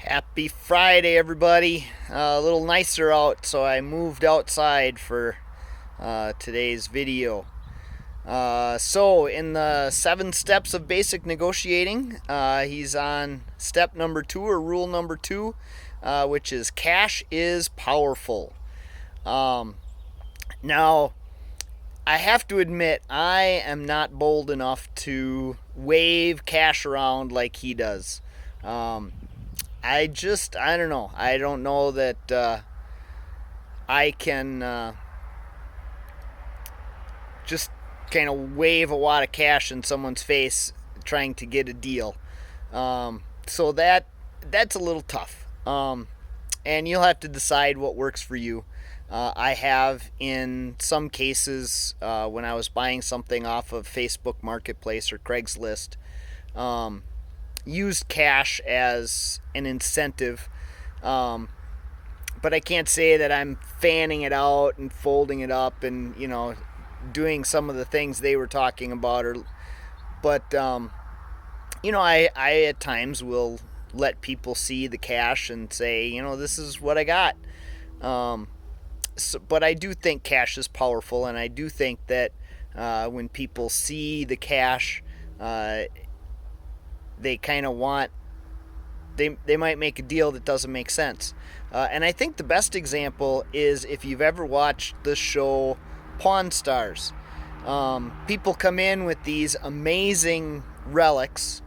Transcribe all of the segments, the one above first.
Happy Friday, everybody. A little nicer out, so I moved outside for today's video. In the 7 steps of basic negotiating, he's on step number 2, or rule number 2, which is cash is powerful. Now, I have to admit, I am not bold enough to wave cash around like he does. I don't know. I don't know that I can just kind of wave a wad of cash in someone's face trying to get a deal. So that's a little tough. And you'll have to decide what works for you. I have, in some cases, when I was buying something off of Facebook Marketplace or Craigslist, used cash as an incentive. But I can't say that I'm fanning it out and folding it up and, doing some of the things they were talking about. I at times will let people see the cash and say, this is what I got. But I do think cash is powerful, and I do think that when people see the cash, they kind of want, they might make a deal that doesn't make sense. And I think the best example is if you've ever watched the show Pawn Stars. People come in with these amazing relics,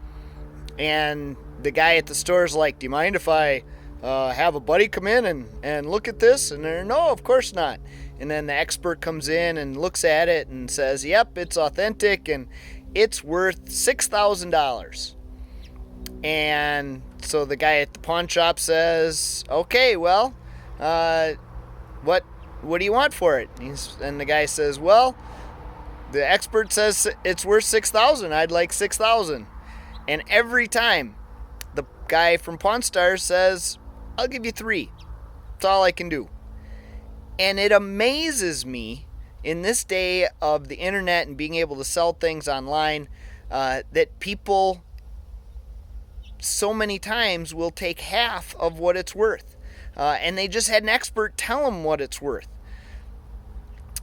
and the guy at the store is like, do you mind if I have a buddy come in and look at this? And they're, no, of course not. And then the expert comes in and looks at it and says, yep, it's authentic and it's worth $6,000. And so the guy at the pawn shop says, okay, well, what do you want for it? And the guy says, well, the expert says it's worth $6,000. I'd like $6,000. And every time the guy from Pawn Stars says, I'll give you $3. That's all I can do. And it amazes me in this day of the internet and being able to sell things online, that people so many times will take half of what it's worth. And they just had an expert tell them what it's worth.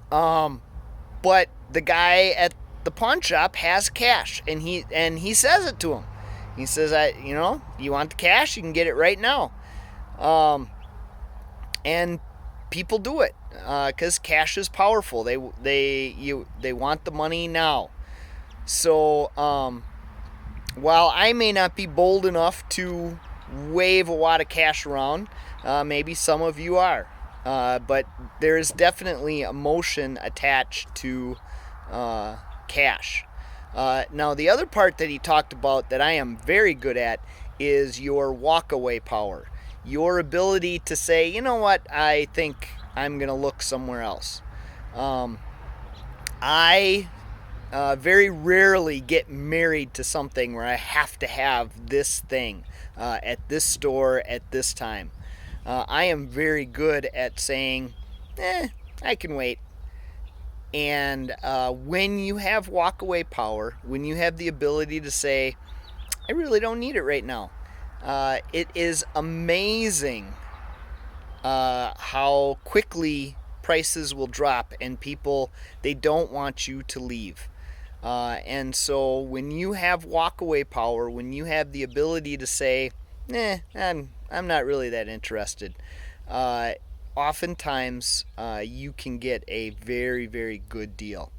But the guy at the pawn shop has cash, and he says it to him. He says, you want the cash? You can get it right now. And people do it because cash is powerful. They want the money now. So while I may not be bold enough to wave a wad of cash around, maybe some of you are. But there is definitely emotion attached to cash. Now, the other part that he talked about that I am very good at is your walkaway power. Your ability to say, you know what, I think I'm going to look somewhere else. I very rarely get married to something where I have to have this thing at this store at this time. I am very good at saying, I can wait. And when you have walkaway power, when you have the ability to say, I really don't need it right now, it is amazing how quickly prices will drop, and people, they don't want you to leave. And so when you have walkaway power, when you have the ability to say, I'm not really that interested, oftentimes you can get a very, very good deal.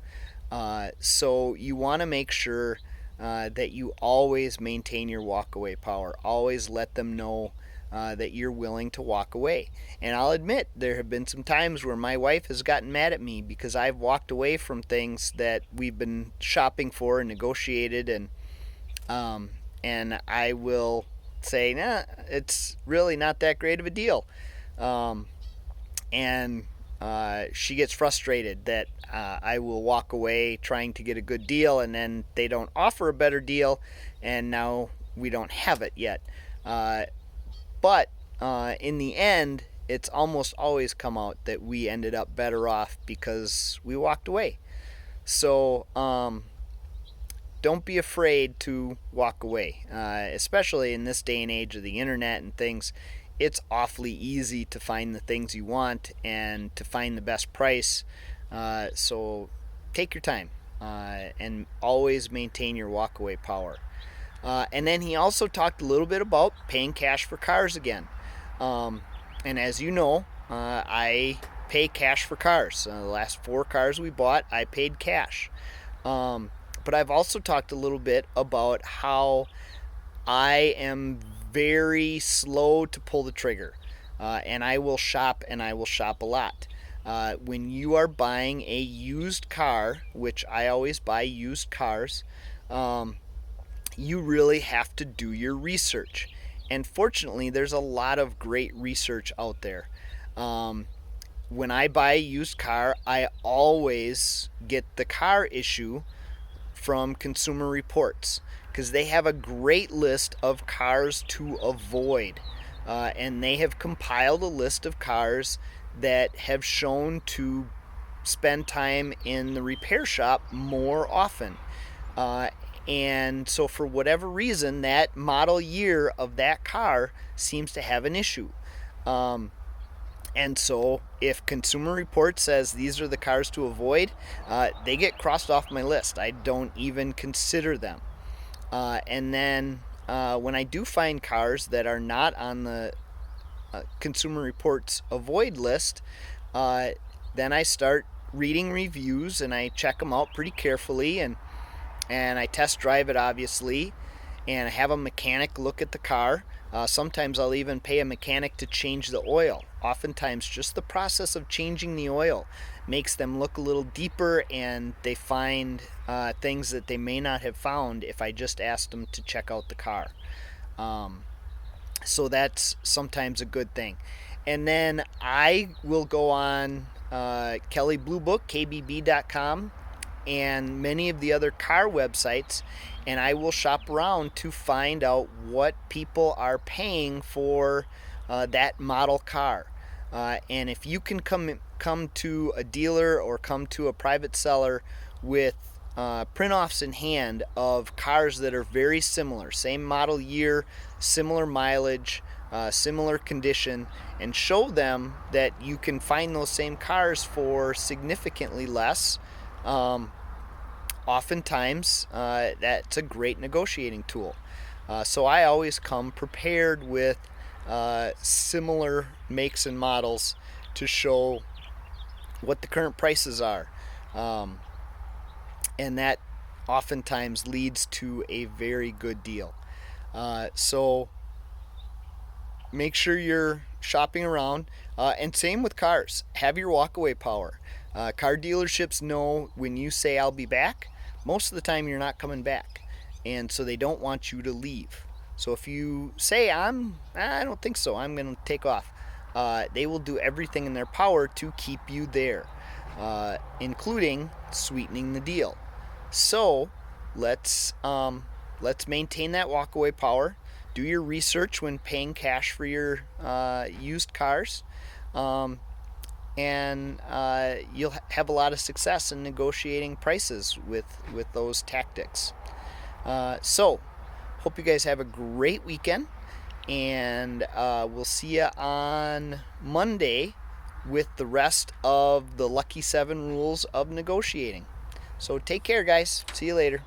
So you want to make sure that you always maintain your walkaway power. Always let them know that you're willing to walk away. And I'll admit, there have been some times where my wife has gotten mad at me because I've walked away from things that we've been shopping for and negotiated, and I will say, it's really not that great of a deal. And she gets frustrated that I will walk away trying to get a good deal, and then they don't offer a better deal, and now we don't have it yet. But in the end, it's almost always come out that we ended up better off because we walked away. So don't be afraid to walk away, especially in this day and age of the internet and things. It's awfully easy to find the things you want and to find the best price. So take your time and always maintain your walkaway power. And then he also talked a little bit about paying cash for cars again. And as you know, I pay cash for cars. The last 4 cars we bought, I paid cash. But I've also talked a little bit about how I am very slow to pull the trigger. And I will shop, and I will shop a lot. When you are buying a used car, which I always buy used cars, you really have to do your research. And fortunately, there's a lot of great research out there. When I buy a used car, I always get the car issue from Consumer Reports because they have a great list of cars to avoid. And they have compiled a list of cars that have shown to spend time in the repair shop more often. And so for whatever reason, that model year of that car seems to have an issue. And so if Consumer Reports says these are the cars to avoid, they get crossed off my list. I don't even consider them. And then when I do find cars that are not on the Consumer Reports avoid list, then I start reading reviews and I check them out pretty carefully, and I test drive it, obviously, and I have a mechanic look at the car. Sometimes I'll even pay a mechanic to change the oil. Oftentimes just the process of changing the oil makes them look a little deeper, and they find things that they may not have found if I just asked them to check out the car. So that's sometimes a good thing. And then I will go on Kelley Blue Book, kbb.com, and many of the other car websites, and I will shop around to find out what people are paying for that model car. And if you can come to a dealer or come to a private seller with print-offs in hand of cars that are very similar, same model year, similar mileage, similar condition, and show them that you can find those same cars for significantly less, oftentimes that's a great negotiating tool. So I always come prepared with similar makes and models to show what the current prices are, and that oftentimes leads to a very good deal. So make sure you're shopping around, and same with cars. Have your walkaway power. Car dealerships know when you say I'll be back, most of the time you're not coming back, and so they don't want you to leave. So if you say I don't think so, I'm going to take off, they will do everything in their power to keep you there, including sweetening the deal. So let's maintain that walkaway power. Do your research when paying cash for your used cars, and you'll have a lot of success in negotiating prices with those tactics. So hope you guys have a great weekend, and we'll see you on Monday with the rest of the Lucky 7 rules of negotiating. So take care, guys. See you later.